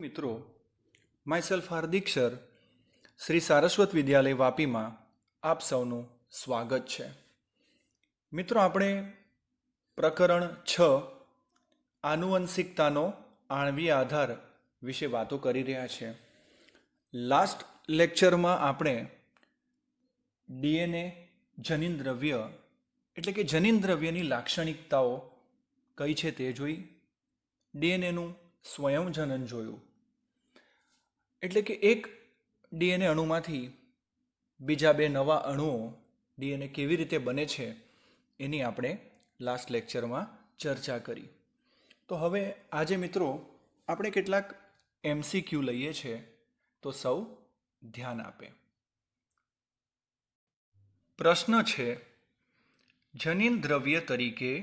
મિત્રો, માયસેલ્ફ હાર્દિક સર, શ્રી સારસ્વત વિદ્યાલય વાપીમાં આપ સૌનું સ્વાગત છે. મિત્રો, આપણે પ્રકરણ 6 આનુવંશિકતાનો આણ્વીય આધાર વિશે વાતો કરી રહ્યા છીએ. લાસ્ટ લેક્ચરમાં આપણે ડીએનએ જનીનદ્રવ્ય એટલે કે જનીનદ્રવ્યની લાક્ષણિકતાઓ કઈ છે તે જોઈ, ડીએનએનું સ્વયંજનન જોયું. એટલે કે એક ડીએનએ અણુમાંથી બીજા બે નવા અણુઓ ડીએનએ કેવી રીતે બને છે એની આપણે લાસ્ટ લેક્ચરમાં ચર્ચા કરી. તો હવે આજે મિત્રો આપણે કેટલાક એમસીક્યુ લઈએ છીએ, તો સૌ ધ્યાન આપે. પ્રશ્ન છે, જનીન દ્રવ્ય તરીકે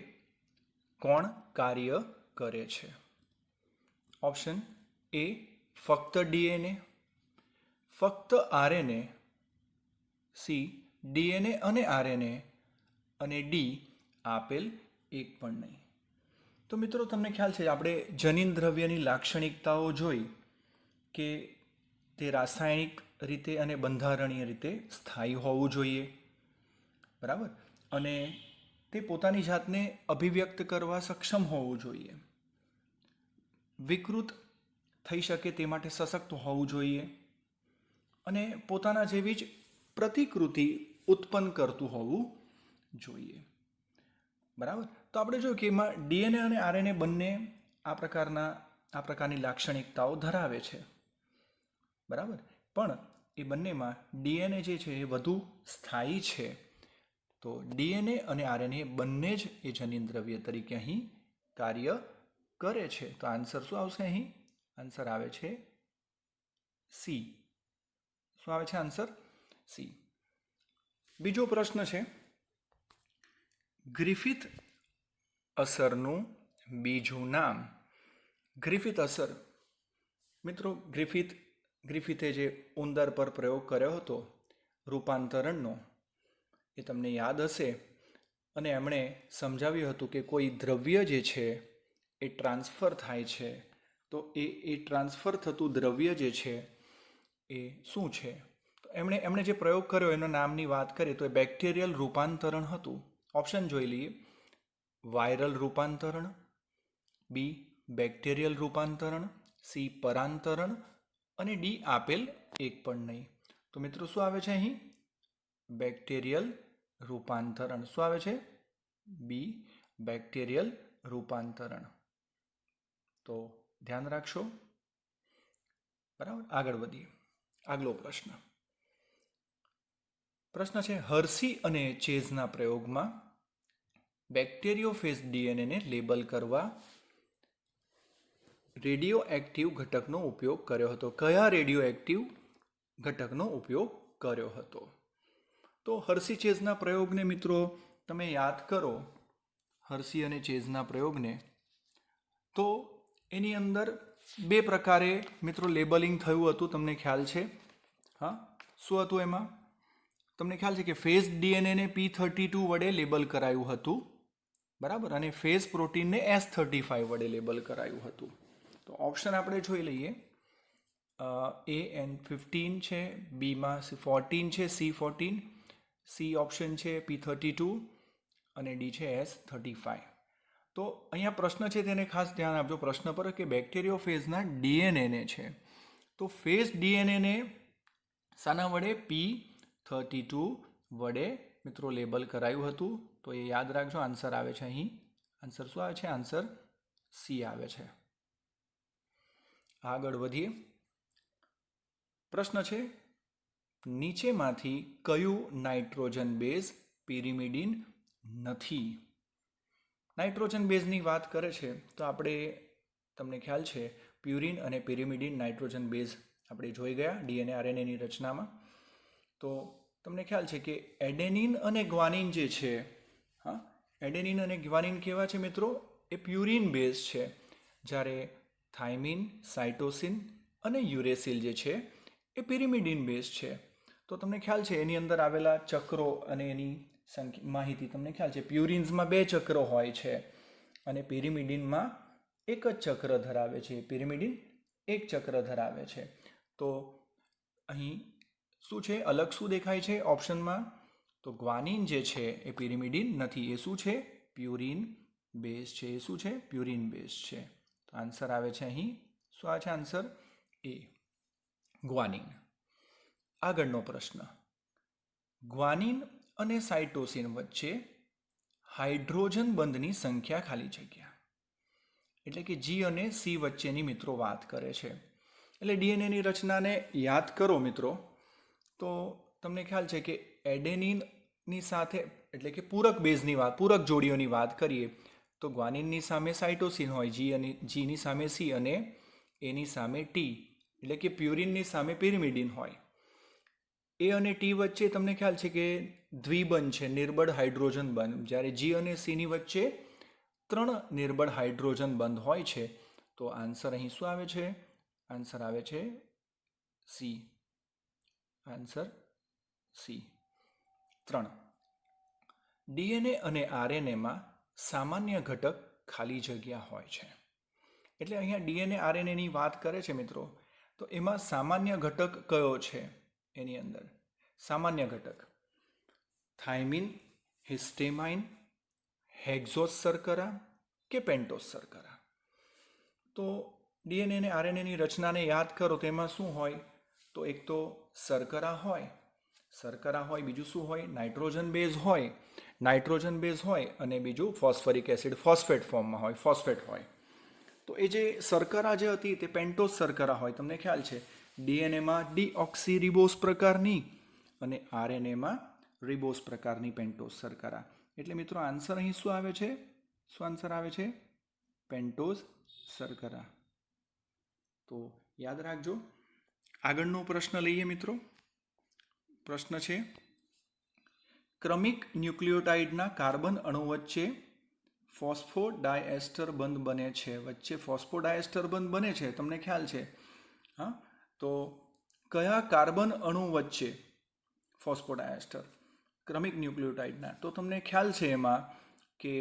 કોણ કાર્ય કરે છે? ઓપ્શન એ ફક્ત ડીએનએ, ફક્ત આરએનએ, સી ડીએનએ અને આરએનએ, અને ડી આપેલ એક પણ નહીં. તો મિત્રો, તમને ખ્યાલ છે આપણે જનીન દ્રવ્યની લાક્ષણિકતાઓ જોઈ કે તે રાસાયણિક રીતે અને બંધારણીય રીતે સ્થાયી હોવું જોઈએ, બરાબર, અને તે પોતાની જાતને અભિવ્યક્ત કરવા સક્ષમ હોવું જોઈએ, વિકૃત થઈ શકે તે માટે સશક્ત હોવું જોઈએ, અને પોતાના જેવી જ પ્રતિકૃતિ ઉત્પન્ન કરતું હોવું જોઈએ, બરાબર. તો આપણે જોયું કે એમાં ડીએનએ અને આરએનએ બંને આ પ્રકારની લાક્ષણિકતાઓ ધરાવે છે, બરાબર. પણ એ બંનેમાં ડીએનએ જે છે એ વધુ સ્થાયી છે. તો ડીએનએ અને આરએનએ બંને જ એ જનીન દ્રવ્ય તરીકે અહીં કાર્ય કરે છે. તો આન્સર શું આવશે? અહીં આન્સર આવે છે સી. શું આવે છે આન્સર? સી. બીજો પ્રશ્ન છે, ગ્રિફિથ અસરનું બીજું નામ. ગ્રિફિથ અસર, મિત્રો, ગ્રિફિથે જે ઉંદર પર પ્રયોગ કર્યો હતો રૂપાંતરણનો, એ તમને યાદ હશે, અને એમણે સમજાવ્યું હતું કે કોઈ દ્રવ્ય જે છે એ ટ્રાન્સફર થાય છે, તો એ ટ્રાન્સફર થતું દ્રવ્ય જે છે એ શું છે? તો એમણે જે પ્રયોગ કર્યો એના નામની વાત કરીએ તો એ બેક્ટેરિયલ રૂપાંતરણ હતું. ઓપ્શન જોઈ લઈએ. વાયરલ રૂપાંતરણ, બી બેક્ટેરિયલ રૂપાંતરણ, સી પરાંતરણ, અને ડી આપેલ એક પણ નહીં. તો મિત્રો શું આવે છે અહીં? બેક્ટેરિયલ રૂપાંતરણ. શું આવે છે? બી બેક્ટેરિયલ રૂપાંતરણ. તો ધ્યાન રાખશો, બરાબર. આગળ વધીએ. આગલો પ્રશ્ન છે, હર્સી અને ચેઝના પ્રયોગમાં બેક્ટેરિયોફેજ ડીએનએને લેબલ કરવા રેડિયો એક્ટિવ ઘટકનો ઉપયોગ કર્યો હતો. કયા રેડિયો એક્ટિવ ઘટકનો ઉપયોગ કર્યો હતો? તો હર્સી ચેઝના પ્રયોગને મિત્રો તમે યાદ કરો, હર્સી અને ચેઝના પ્રયોગને, તો એની અંદર બે પ્રકારે મિત્રો લેબલિંગ થયું હતું. તમને ખ્યાલ છે? હા, શું હતું એમાં? તમને ખ્યાલ છે કે ફેઝ ડીએનએને P32 વડે લેબલ કરાયું હતું, બરાબર, અને ફેઝ પ્રોટીનને S35 વડે લેબલ કરાયું હતું. તો ઓપ્શન આપણે જોઈ લઈએ. એ N15 છે, બીમાં 14 છે, C14, સી ઓપ્શન છે P32, અને ડી છે S35. તો અહીંયા પ્રશ્ન છે તેને ખાસ ધ્યાન આપજો પ્રશ્ન પર, કે બેક્ટેરિયોફેઝના ડીએનએને છે, તો ફેઝ ડીએનએને શાના વડે? P32 વડે મિત્રો લેબલ કરાયું હતું. તો એ યાદ રાખજો. આન્સર આવે છે અહીં. આન્સર શું આવે છે? આન્સર સી આવે છે. આગળ વધીએ. પ્રશ્ન છે, નીચેમાંથી કયું નાઇટ્રોજન બેઝ પિરિમિડિન નથી? નાઇટ્રોજન બેઝની વાત કરે છે તો આપણે, તમને ખ્યાલ છે, પ્યુરિન અને પિરિમિડિન નાઇટ્રોજન બેઝ આપણે જોઈ ગયા ડીએનએ આરએનએની રચનામાં. તો તમને ખ્યાલ છે કે એડેનિન અને ગ્વાનિન જે છે, હા, એડેનિન અને ગ્વાનિન કેવા છે મિત્રો? એ પ્યુરિન બેઝ છે, જ્યારે થાઇમિન, સાઇટોસિન અને યુરેસિલ જે છે એ પિરિમિડિન બેઝ છે. તો તમને ખ્યાલ છે એની અંદર આવેલા ચક્રો અને એની માહિતી તમને ખ્યાલ છે. પ્યુરિન્સમાં 2 ચક્રો હોય છે અને પિરિમિડિનમાં એક જ ચક્ર ધરાવે છે, પિરિમિડિન એક ચક્ર ધરાવે છે. તો અહીં શું છે, અલગ શું દેખાય છે ઓપ્શનમાં? તો ગ્વાનિન જે છે એ પિરિમિડિન નથી. એ શું છે? પ્યુરિન બેઝ છે. એ શું છે? પ્યુરિન બેઝ છે. તો આન્સર આવે છે અહીં, શું આવે છે આન્સર? એ, ગ્વાનિન. આગળનો પ્રશ્ન, ગ્વાનિન અને સાઇટોસિન વચ્ચે હાઇડ્રોજન બંધની સંખ્યા ખાલી જગ્યા, એટલે કે જી અને સી વચ્ચેની મિત્રો વાત કરે છે. એટલે ડીએનએની રચનાને યાદ કરો મિત્રો, તો તમને ખ્યાલ છે કે એડેનિનની સાથે, એટલે કે પૂરક બેઝની વાત, પૂરક જોડીઓની વાત કરીએ તો ગ્વાનિનની સામે સાઇટોસિન હોય, જીની સામે સી અને એની સામે ટી, એટલે કે પ્યુરિનની સામે પિરિમિડિન હોય. એ અને ટી વચ્ચે તમને ખ્યાલ છે કે દ્વિબંધ છે, નિર્બળ હાઇડ્રોજન બંધ, જ્યારે જી અને સીની વચ્ચે 3 નિર્બળ હાઇડ્રોજન બંધ હોય છે. તો આન્સર અહીં શું આવે છે? આન્સર આવે છે સી. Answer C, 3. ડીએનએ અને આરએનએમાં સામાન્ય ઘટક ખાલી જગ્યા હોય છે. એટલે અહીંયા ડીએનએ આરએનએની વાત કરે છે મિત્રો, તો એમાં સામાન્ય ઘટક કયો છે? એની અંદર સામાન્ય ઘટક થાઇમિન, હિસ્ટેમાઇન, હેક્ઝોસ શર્કરા કે પેન્ટોસ શર્કરા. તો ડીએનએ અને આરએનએની રચનાને યાદ કરો તો એમાં શું હોય? તો એક તો શર્કરા હોય, બીજું શું હોય? નાઇટ્રોજન બેઝ હોય અને બીજું ફોસ્ફરિક એસિડ ફોસ્ફેટ ફોર્મમાં હોય, ફોસ્ફેટ હોય. તો એ જે શર્કરા જે હતી તે પેન્ટોસ શર્કરા હોય. તમને ખ્યાલ છે ડીએનએમાં ડીઓક્સી રિબોસ પ્રકારની અને આરએનએમાં રિબોસ પ્રકારની પેન્ટોસ શર્કરા. એટલે મિત્રો આન્સર અહીં શું આવે છે? શું આન્સર આવે છે? પેન્ટોસ શર્કરા. તો યાદ રાખજો. આગળનો પ્રશ્ન લઈએ મિત્રો. પ્રશ્ન છે, ક્રમિક ન્યુક્લિયોટાઇડના કાર્બન અણુ વચ્ચે ફોસ્ફોડાયએસ્ટર બંધ બને છે. તમને ખ્યાલ છે? હા, તો કયા કાર્બન અણુ વચ્ચે ફોસ્ફોડાયએસ્ટર, ક્રમિક ન્યુક્લિયોટાઇડના? તો તમને ખ્યાલ છે એમાં કે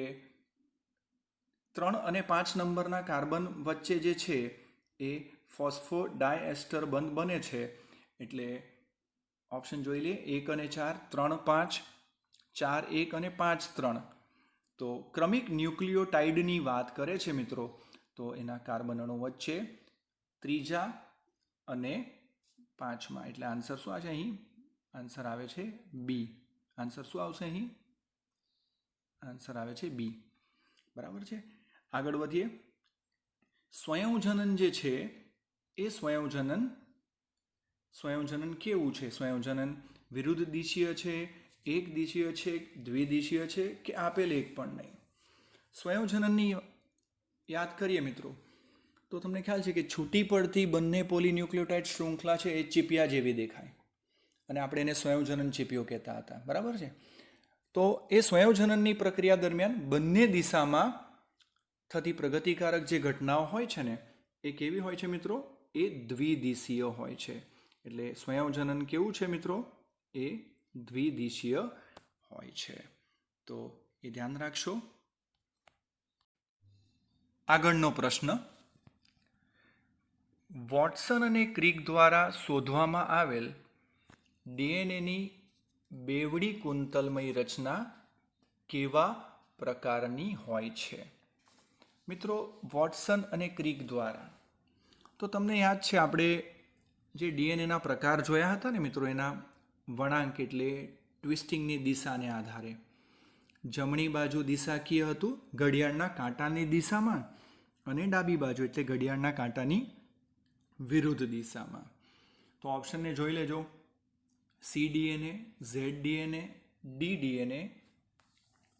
3 અને 5 નંબરના કાર્બન વચ્ચે જે છે એ ફોસ્ફોડાયએસ્ટર બંધ બને છે. એટલે ઓપ્શન જોઈ લઈએ, 1 અને 4, 3, 5, 4, 1 અને 5, 3. તો ક્રમિક ન્યુક્લિયોટાઇડની વાત કરે છે મિત્રો, તો એના કાર્બન અણુ વચ્ચે 3જા અને 5મા. એટલે આન્સર શું આવે અહીં? આન્સર આવે છે બી. આન્સર શું આવશે અહીં? આન્સર આવે છે બી. બરાબર છે. આગળ વધીએ. સ્વયંજનન જે છે એ સ્વયંજનન કેવું છે? સ્વયંજનન વિરુદ્ધ દિશીય છે, એક દિશીય છે, દ્વિદિશીય છે કે આપેલ એક પણ નહીં? સ્વયંજનનની યાદ કરીએ મિત્રો, તો તમને ખ્યાલ છે કે છૂટી પડતી બંને પોલીન્યુક્લિયોટાઇડ શૃંખલા છે એ ચીપિયા જેવી દેખાય અને આપણે એને સ્વયંજનન ચીપિયો કહેતા હતા. બરાબર છે. તો એ સ્વયંજનનની પ્રક્રિયા દરમિયાન બંને દિશામાં થતી પ્રગતિકારક જે ઘટનાઓ હોય છે ને એ કેવી હોય છે મિત્રો? એ દ્વિદિશીય હોય છે. એટલે સ્વયંજનન કેવું છે મિત્રો? એ દ્વિદિશીય હોય છે. તો એ ધ્યાન રાખશો. આગળનો પ્રશ્ન, વોટસન અને ક્રિક દ્વારા શોધવામાં આવેલ ડીએનએની બેવડી કુંતલમય રચના કેવા પ્રકારની હોય છે? મિત્રો વોટસન અને ક્રિક દ્વારા, તો તમને યાદ છે આપણે જે ડીએનએના પ્રકાર જોયા હતા ને મિત્રો, એના વળાંક એટલે ટ્વિસ્ટિંગની દિશાને આધારે જમણી બાજુ દિશાકીય હતું ઘડિયાળના કાંટાની દિશામાં અને ડાબી બાજુ એટલે ઘડિયાળના કાંટાની વિરુદ્ધ દિશામાં. તો ઓપ્શનને જોઈ લેજો, C DNA, Z DNA, D DNA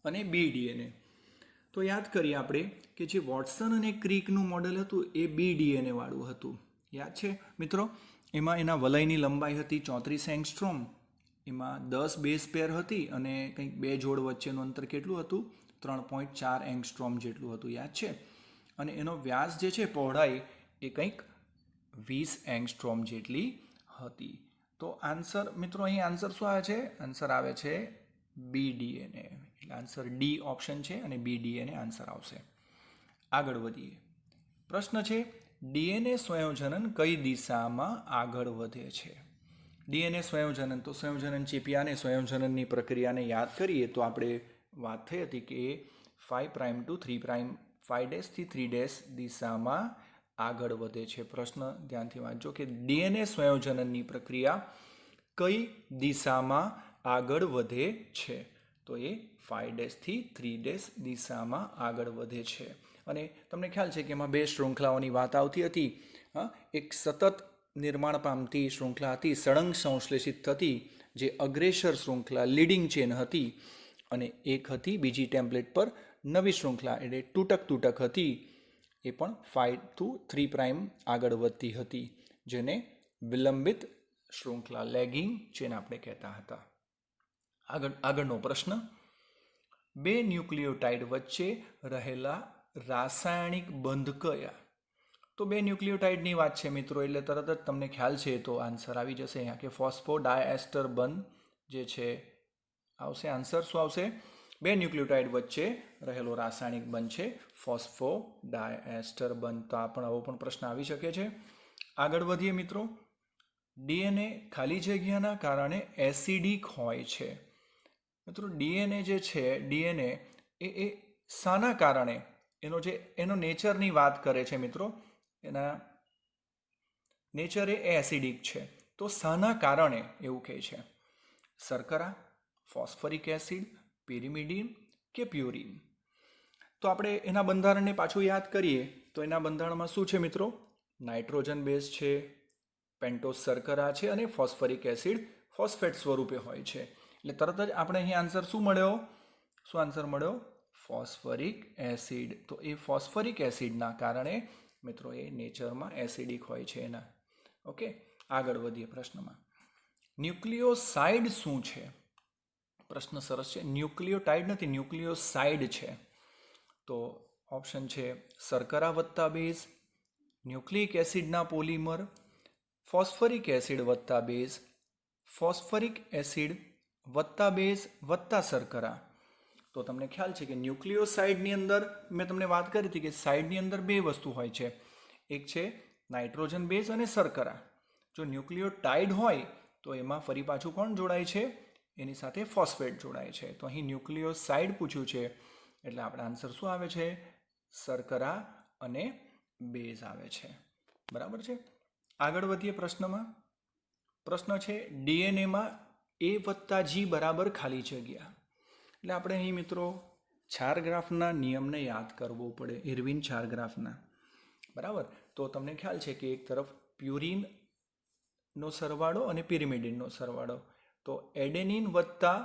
અને બી ડીએનએ. તો યાદ કરીએ આપણે કે જે વોટસન અને ક્રિકનું મોડેલ હતું એ બી ડીએનએ વાળું હતું. યાદ છે મિત્રો? એમાં એના વલયની લંબાઈ હતી 34 એંગસ્ટ્રોમ, એમાં 10 બેઝ પેર હતી અને કંઈક 2 જોડ વચ્ચેનું અંતર કેટલું હતું? 3.4 એંગસ્ટ્રોમ જેટલું હતું. યાદ છે? અને એનો વ્યાસ જે છે, પહોળાઈ, એ કંઈક 20 એંગસ્ટ્રોમ જેટલી હતી. તો આન્સર મિત્રો અહીં આન્સર શું આવે છે? આન્સર આવે છે બી ડીએનએ. એટલે આન્સર ડી ઓપ્શન છે અને બી ડીએનએ આન્સર આવશે. આગળ વધીએ. પ્રશ્ન છે, ડીએનએ સંયોજનન કઈ દિશામાં આગળ વધે છે? ડીએનએ સંયોજનન, તો સંયોજનન ચેપિયા અને સંયોજનનની પ્રક્રિયાને યાદ કરીએ તો આપણે વાત થઈ હતી કે 5' to 3', 5' થી 3' દિશામાં આગળ વધે છે. પ્રશ્ન ધ્યાનથી વાંચજો કે ડીએનએ સંયોજનનની પ્રક્રિયા કઈ દિશામાં આગળ વધે છે? તો એ 5' થી 3' દિશામાં આગળ વધે છે. અને તમને ખ્યાલ છે કે એમાં બે શૃંખલાઓની વાત આવતી હતી. એક સતત નિર્માણ પામતી શૃંખલા હતી, સળંગ સંશ્લેષિત થતી, જે અગ્રેસર શૃંખલા લીડિંગ ચેન હતી, અને એક હતી બીજી ટેમ્પલેટ પર નવી શૃંખલા એટલે તૂટક હતી, એ પણ 5 to 3' આગળ વધતી હતી, જેને વિલંબિત શૃંખલા લેગિંગ ચેન આપણે કહેતા હતા. આગળનો પ્રશ્ન, બે ન્યુક્લિયોટાઇડ વચ્ચે રહેલા રાસાયણિક બંધ કયા? તો બે ન્યુક્લિયોટાઇડની વાત છે મિત્રો, એટલે તરત જ તમને ખ્યાલ છે તો આન્સર આવી જશે અહીંયા કે ફોસ્ફોડાયએસ્ટર બંધ જે છે આવશે. આન્સર શું આવશે? બે ન્યુક્લિયોટાઇડ વચ્ચે રહેલો રાસાયણિક બંધ છે ફોસ્ફોડાયએસ્ટર બંધ. તો આ પણ આવો પણ પ્રશ્ન આવી શકે છે. આગળ વધીએ મિત્રો. ડીએનએ ખાલી જગ્યાના કારણે એસિડિક હોય છે. મિત્રો ડીએનએ જે છે, ડીએનએ એ શાના કારણે, એનો નેચરની વાત કરે છે મિત્રો, એના નેચર એ એસિડિક છે. તો શાના કારણે એવું કહે છે? શર્કરા, ફોસ્ફરિક એસિડ, પિરિમિડિન કે પ્યુરિન? તો આપણે એના બંધારણને પાછું યાદ કરીએ તો એના બંધારણમાં શું છે મિત્રો? નાઇટ્રોજન બેઝ છે, પેન્ટોસ શર્કરા છે, અને ફોસ્ફરિક એસિડ ફોસ્ફેટ સ્વરૂપે હોય છે. એટલે તરત જ આપણે અહીં આન્સર શું મળ્યો? શું આન્સર મળ્યો? Phosphoric acid. તો એ ફોસ્ફરિક એસિડના કારણે મિત્રો એ નેચરમાં એસિડિક હોય છે એના. ઓકે, આગળ વધીએ પ્રશ્નમાં. ન્યુક્લિયોસાઇડ શું છે? પ્રશ્ન સરસ છે. ન્યુક્લિયોટાઇડ નથી, ન્યુક્લિયોસાઇડ છે. તો ઓપ્શન છે શર્કરા વત્તા બેઝ, ન્યુક્લિક એસિડના પોલિમર, ફોસ્ફરિક એસિડ વત્તા બેઝ, ફોસ્ફરિક એસિડ વત્તા બેઝ વત્તા શર્કરા. તો તમને ખ્યાલ છે કે ન્યુક્લિયોસાઇડની અંદર મેં તમને વાત કરી હતી કે સાઇડની અંદર બે વસ્તુ હોય છે, એક છે નાઇટ્રોજન બેઝ અને શર્કરા. જો ન્યુક્લિયોટાઇડ હોય તો એમાં ફરી પાછું કોણ જોડાય છે? એની સાથે ફોસ્ફેટ જોડાય છે. તો અહીં ન્યુક્લિયોસાઇડ પૂછ્યું છે, એટલે આપણે આન્સર શું આવે છે? શર્કરા અને બેઝ આવે છે. બરાબર છે. આગળ વધીએ પ્રશ્નમાં. પ્રશ્ન છે ડીએનએમાં A વત્તા G બરાબર ખાલી જગ્યા. એટલે આપણે અહીં મિત્રો ચાર ગ્રાફના નિયમને યાદ કરવો પડે, ઇરવિન ચાર ગ્રાફના. બરાબર. તો તમને ખ્યાલ છે કે એક તરફ પ્યુરિનનો સરવાળો અને પિરિમિડિનનો સરવાળો. તો એડેનિન વત્તા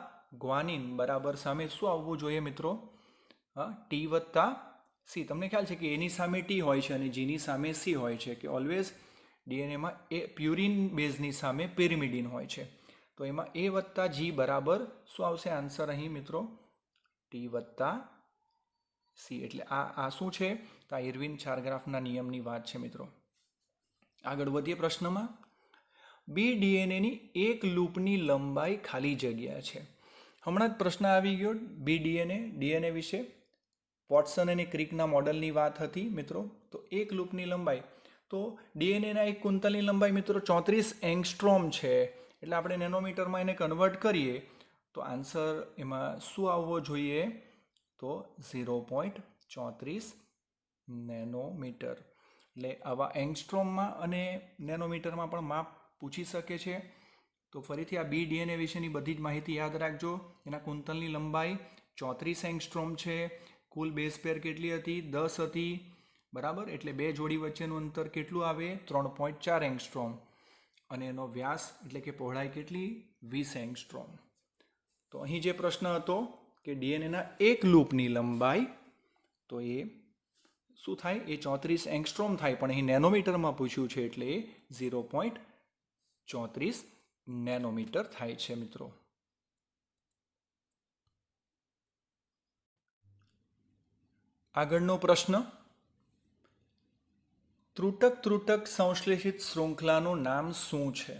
ગ્વાનિન બરાબર સામે શું આવવું જોઈએ મિત્રો? ટી વત્તા સી. તમને ખ્યાલ છે કે એની સામે ટી હોય છે અને જીની સામે સી હોય છે, કે ઓલવેઝ ડીએનએમાં એ પ્યુરિન બેઝની સામે પિરિમિડિન હોય છે. તો એમાં એ વત્તા જી બરાબર શું આવશે આન્સર અહીં મિત્રો? ટી વત્તા સી. એટલે આ શું છે? તો આ ઇરવિન ચાર ગ્રાફના નિયમની વાત છે મિત્રો. આગળ વધીએ પ્રશ્નમાં. બી ડીએનએની એક લૂપની લંબાઈ ખાલી જગ્યા છે. હમણાં જ પ્રશ્ન આવી ગયો બી ડીએનએ વિશે. વોટસન અને ક્રિકના મોડલની વાત હતી મિત્રો. તો એક લૂપની લંબાઈ, તો ડીએનએના એક કુંતલની લંબાઈ મિત્રો 34 એંગસ્ટ્રોમ છે. એટલે આપણે નેનોમીટરમાં એને કન્વર્ટ કરીએ તો આન્સર એમાં શું આવવો જોઈએ? તો 0.34 નેનોમીટર. એટલે આવા એંગસ્ટ્રોમમાં અને નેનોમીટરમાં પણ માપ પૂછી શકે છે. તો ફરીથી આ બી ડીએનએ વિશેની બધી જ માહિતી યાદ રાખજો. એના કુંતલની લંબાઈ 34 એંગસ્ટ્રોમ છે. કુલ બેઝ પેર કેટલી હતી? 10 હતી. બરાબર. એટલે બે જોડી વચ્ચેનું અંતર કેટલું આવે? 3.4 એંગસ્ટ્રોમ. અને એનો વ્યાસ એટલે કે પહોળાઈ કેટલી? 20 એંગસ્ટ્રોમ. તો અહીં જે પ્રશ્ન હતો કે ડીએનએના એક લૂપની લંબાઈ, તો એ શું થાય? એ 34 એંગસ્ટ્રોમ થાય, પણ અહીં નેનોમીટરમાં પૂછ્યું છે એટલે એ 0.34 નેનોમીટર થાય છે મિત્રો. આગળનો પ્રશ્ન. ત્રુટક સંશ્લેષિત શૃંખલાનું નામ શું છે?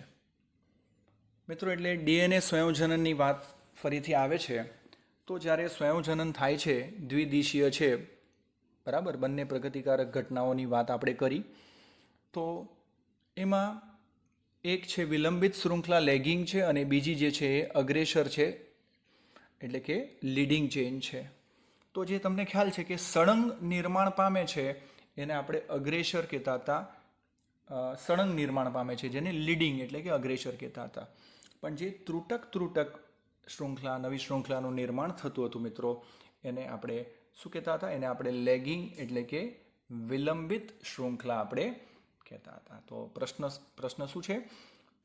મિત્રો એટલે ડીએનએ સંયોજનની વાત ફરીથી આવે છે. તો જ્યારે સંયોજનન થાય છે, દ્વિદિશીય છે, બરાબર, બંને પ્રગતિકારક ઘટનાઓની વાત આપણે કરી. તો એમાં એક છે વિલંબિત શૃંખલા લેગિંગ છે અને બીજી જે છે એ અગ્રેસર છે, એટલે કે લીડિંગ ચેઇન છે. તો જે તમને ખ્યાલ છે કે સળંગ નિર્માણ પામે છે એને આપણે અગ્રેસર કહેતા હતા, સળંગ નિર્માણ પામે છે જેને લીડિંગ એટલે કે અગ્રેસર કહેતા હતા. પણ જે ત્રુટક શૃંખલા, નવી શૃંખલાનું નિર્માણ થતું હતું મિત્રો, એને આપણે શું કહેતા હતા? એને આપણે લેગિંગ એટલે કે વિલંબિત શૃંખલા આપણે કહેતા હતા. તો પ્રશ્ન શું છે?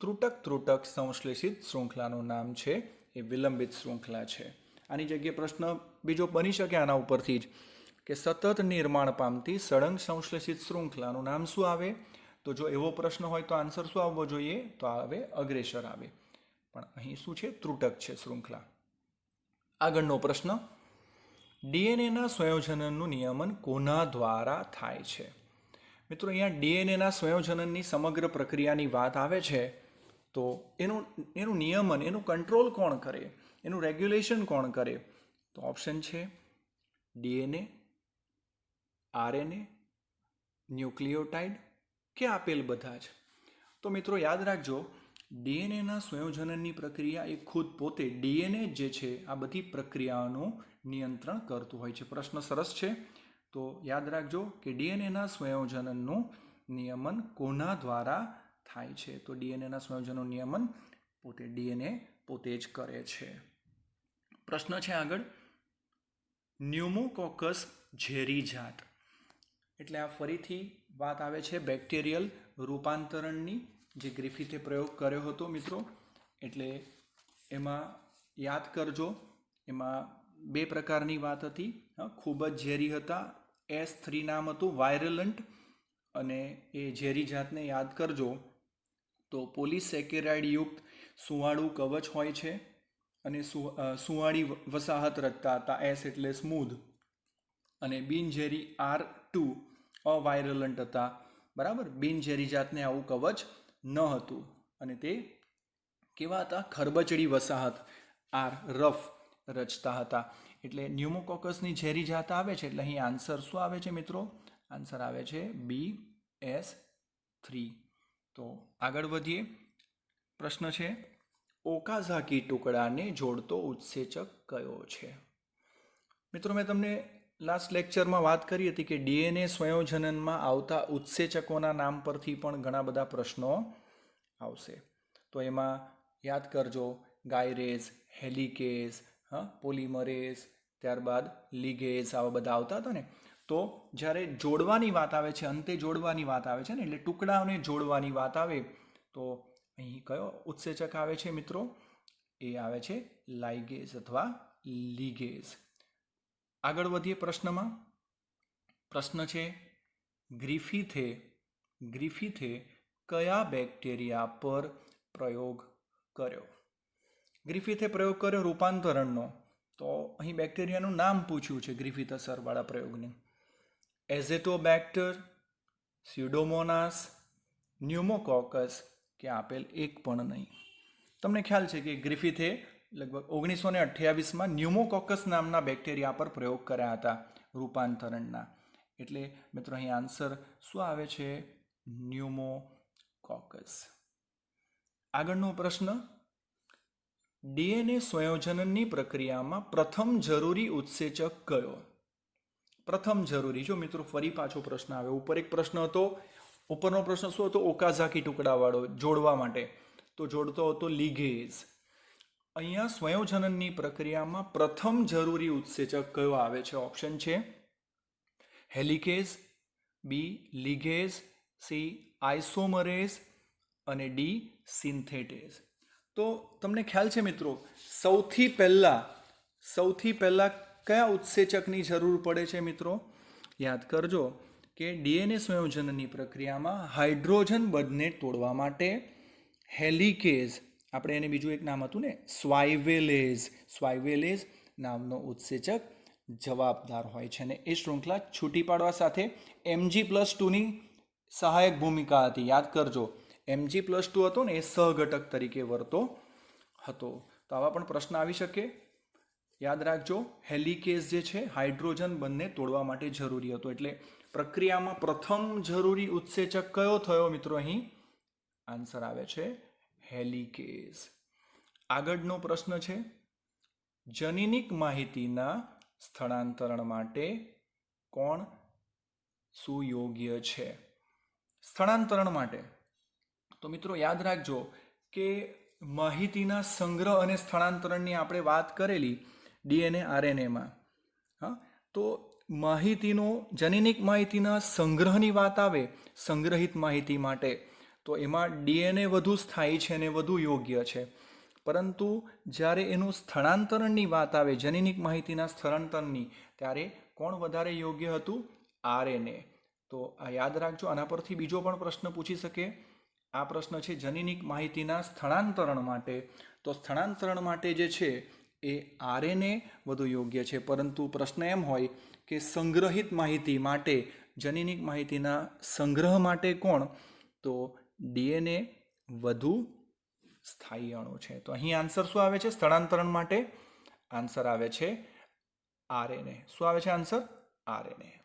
ત્રુટક સંશ્લેષિત શૃંખલાનું નામ છે એ વિલંબિત શૃંખલા છે. આની જગ્યાએ પ્રશ્ન બીજો બની શકે આના ઉપરથી જ, કે સતત નિર્માણ પામતી સળંગ સંશ્લેષિત શૃંખલાનું નામ શું આવે? તો જો એવો પ્રશ્ન હોય તો આન્સર શું આવવો જોઈએ? તો આવે અગ્રેસર આવે. પણ અહીં શું છે? ત્રુટક છે શૃંખલા. આગળનો પ્રશ્ન, ડીએનએના સંયોજનનું નિયમન કોના દ્વારા થાય છે? મિત્રો અહીંયા ડીએનએના સંયોજનની સમગ્ર પ્રક્રિયાની વાત આવે છે, તો એનું નિયમન, એનું કંટ્રોલ કોણ કરે? એનું રેગ્યુલેશન કોણ કરે? તો ઓપ્શન છે ડીએનએ, આરએનએ, ન્યુક્લિયોટાઇડ કે આપેલ બધા જ. તો મિત્રો યાદ રાખજો, ડીએનએના સંયોજનની પ્રક્રિયા એ ખુદ પોતે ડીએનએ જે છે આ બધી પ્રક્રિયાઓનું નિયંત્રણ કરતું હોય છે. પ્રશ્ન સરસ છે. તો યાદ રાખજો કે ડીએનએના સંયોજનનું નિયમન કોના દ્વારા થાય છે? તો ડીએનએના સંયોજનનું નિયમન ડીએનએ પોતે જ કરે છે. પ્રશ્ન છે આગળ, ન્યુમોકોકસ ઝેરી જાત. એટલે આ ફરીથી વાત આવે છે બેક્ટેરિયલ રૂપાંતરણની, જે ગ્રિફિથે પ્રયોગ કર્યો હતો મિત્રો. એટલે એમાં યાદ કરજો, એમાં બે પ્રકારની વાત હતી. ખૂબ જ ઝેરી હતા, S3 નામ હતું, વાયરલન્ટ. અને એ ઝેરી જાતને યાદ કરજો તો પોલિસેકેરાઇડ યુક્ત સુંવાળું કવચ હોય છે અને સુંવાળી વસાહત રચતા હતા, S એટલે સ્મૂધ. અને બિનઝેરી R2 અવાયરલન્ટ હતા, બરાબર. બિનઝેરી જાતને આવું કવચ ન હતું અને તે કેવા હતા? ખરબચડી વસાહત R, રફ રચતા હતા. એટલે ન્યુમોકોકસની ઝેરી જાત આવે છે, એટલે અહીં આન્સર શું આવે છે મિત્રો? આન્સર આવે છે BS3. તો આગળ વધીએ. પ્રશ્ન છે, ઓકાઝાકી ટુકડાને જોડતો ઉત્સેચક કયો છે? મિત્રો મેં તમને લાસ્ટ લેક્ચરમાં વાત કરી હતી કે ડીએનએ સંયોજનમાં આવતા ઉત્સેચકોના નામ પરથી પણ ઘણા બધા પ્રશ્નો આવશે. તો એમાં યાદ કરજો, ગાયરેઝ, હેલિકેઝ, પોલિમરેઝ, ત્યારબાદ લીગેઝ, આવા બધા આવતા હતા ને. તો જ્યારે જોડવાની વાત આવે છે, અંતે જોડવાની વાત આવે છે ને, એટલે ટુકડાઓને જોડવાની વાત આવે, તો અહીં કયો ઉત્સેચક આવે છે મિત્રો? એ આવે છે લાઇગેઝ અથવા લીગેઝ. આગળ વધીએ પ્રશ્નમાં. પ્રશ્ન છે, ગ્રિફિથે કયા બેક્ટેરિયા પર પ્રયોગ કર્યો? ગ્રિફિથે પ્રયોગ કર્યો રૂપાંતરણનો. તો અહીં બેક્ટેરિયાનું નામ પૂછ્યું છે ગ્રિફિથ અસરવાળા પ્રયોગને. એઝેટોબેક્ટર, સ્યુડોમોનાસ, ન્યુમોકોકસ કે આપેલ એક પણ નહીં. તમને ખ્યાલ છે કે ગ્રિફિથે લગભગ 1928માં ન્યુમોકોકસ નામના બેક્ટેરિયા પર પ્રયોગ કર્યા હતા રૂપાંતરણના. એટલે મિત્રો અહીં આન્સર શું આવે છે? ન્યુમોકોકસ. આગળનો પ્રશ્ન, ડીએનએ સંયોજનની પ્રક્રિયામાં પ્રથમ જરૂરી ઉત્સેચક કયો? પ્રથમ જરૂરી, જો મિત્રો ફરી પાછો પ્રશ્ન આવે. ઉપર એક પ્રશ્ન હતો, ઉપરનો પ્રશ્ન શું હતો? ઓકાઝાકી ટુકડાવાળો જોડવા માટે, તો જોડતો હતો લીગેઝ. અહીંયા સંયોજનની પ્રક્રિયામાં પ્રથમ જરૂરી ઉત્સેચક કયો આવે છે? ઓપ્શન છે હેલિકેઝ, બી લીગેઝ, સી આઇસોમરેઝ અને ડી સિન્થેટેઝ. તો તમને ખ્યાલ છે મિત્રો, સૌથી પહેલા કયા ઉત્સેચકની જરૂર પડે છે મિત્રો? યાદ કરજો કે ડીએનએ સંયોજનની પ્રક્રિયામાં હાઇડ્રોજન બંધને તોડવા માટે હેલિકેઝ, આપણે એને બીજું એક નામ હતું ને, સ્વાઇવેલેઝ નામનો ઉત્સેચક જવાબદાર હોય છે. અને એ શૃંખલા છૂટી પાડવા સાથે Mg+2ની સહાયક ભૂમિકા હતી. યાદ કરજો, Mg+2 હતો ને, એ સહઘટક તરીકે વર્તો હતો. તો આવા પણ પ્રશ્ન આવી શકે. યાદ રાખજો, હેલિકેઝ જે છે હાઇડ્રોજન બંધને તોડવા માટે જરૂરી હતો. એટલે પ્રક્રિયામાં પ્રથમ જરૂરી ઉત્સેચક કયો થયો મિત્રો? અહીં આન્સર આવે છે હેલિકેઝ. આગળનો પ્રશ્ન છે, જનીનિક માહિતીના સ્થળાંતરણ માટે કોણ સુયોગ્ય છે? સ્થળાંતરણ માટે તો મિત્રો યાદ રાખજો કે માહિતીના સંગ્રહ અને સ્થળાંતરણની આપણે વાત કરેલી ડીએનએ આરએનએમાં. હા, તો માહિતીનો જનીનિક માહિતીના સંગ્રહની વાત આવે, સંગ્રહિત માહિતી માટે, તો એમાં ડીએનએ વધુ સ્થાયી છે અને વધુ યોગ્ય છે. પરંતુ જ્યારે એનું સ્થળાંતરણની વાત આવે, જનીનિક માહિતીના સ્થળાંતરણની, ત્યારે કોણ વધારે યોગ્ય હતું? આરએનએ. તો આ યાદ રાખજો. આના પરથી બીજો પણ પ્રશ્ન પૂછી શકે. આ પ્રશ્ન છે જનીનિક માહિતીના સ્થળાંતરણ માટે. તો સ્થળાંતરણ માટે જે છે એ આરએનએ વધુ યોગ્ય છે. પરંતુ પ્રશ્ન એમ હોય કે સંગ્રહિત માહિતી માટે, જનીનિક માહિતીના સંગ્રહ માટે કોણ? તો ડીએનએ વધુ સ્થાયી અણુ છે. તો અહીં આન્સર શું આવે છે સ્થળાંતરણ માટે? આન્સર આવે છે આરએનએ. શું આવે છે આન્સર? આરએનએ.